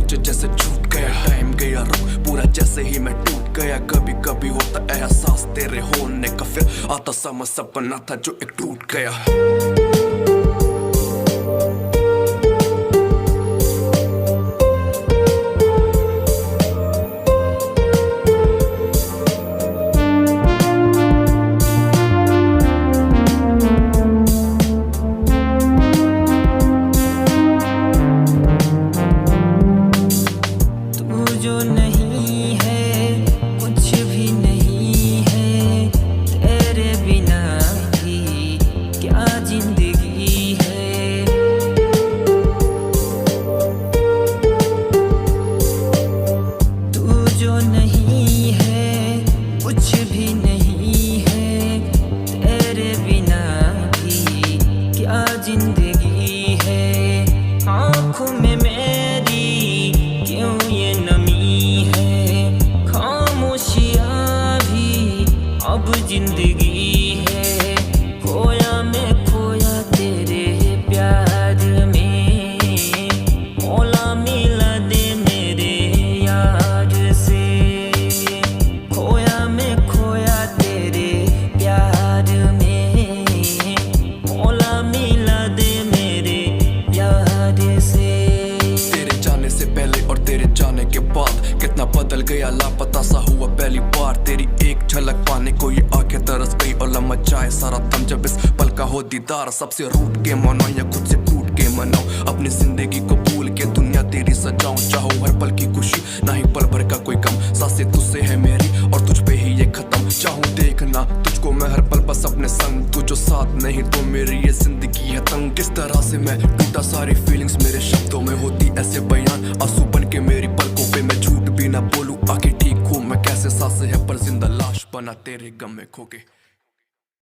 कुछ जैसे छूट गया, टाइम गया रुक पूरा जैसे ही मैं टूट गया। कभी कभी होता एहसास तेरे होने का, फिर आता समझ सपना था जो एक टूट गया। जो नहीं है कुछ भी नहीं है, तेरे बिना भी क्या जिंदगी है। तू जो नहीं है कुछ भी नहीं है, तेरे बिना भी क्या जिंदगी है। आँखों में मेरी क्यों ये नमी है, खामोशियाँ भी अब जिंदगी है। खोया मैं खोया तेरे प्यार में, मौला मिला दे मेरे यार से। खोया मैं खोया तेरे प्यार में, मौला मिला दे मेरे यार से। पहले और तेरे जाने के बाद कितना बदल गया, लापता सा हुआ पहली बार। तेरी एक झलक पाने को ये आंखें तरस गई और लमच जाए सारा दम जब इस पल का हो दीदार। सबसे रूठ के मनाओ या खुद से टूट के मनाओ, अपनी जिंदगी को भूल के दुनिया तेरी सजाऊं। चाहो हर पल की खुशी ना ही पल भर का कोई गम, सांसें तुझसे है मेरी और तुझ पे ही ये खत्म। चाहूं देखना तुझको मैं हर पल बस अपने संग, तू जो साथ नहीं तो मेरी ये जिंदगी है तंग। किस तरह से मैं टूटा, सारी फीलिंग्स मेरे शब्दों में होती ऐसे बयान। आंसू बन के मेरी पलकों पे मैं झूठ भी ना बोलूं, आखिर ठीक हूँ मैं कैसे, सांसें है पर जिंदा लाश बना तेरे गम में खो के।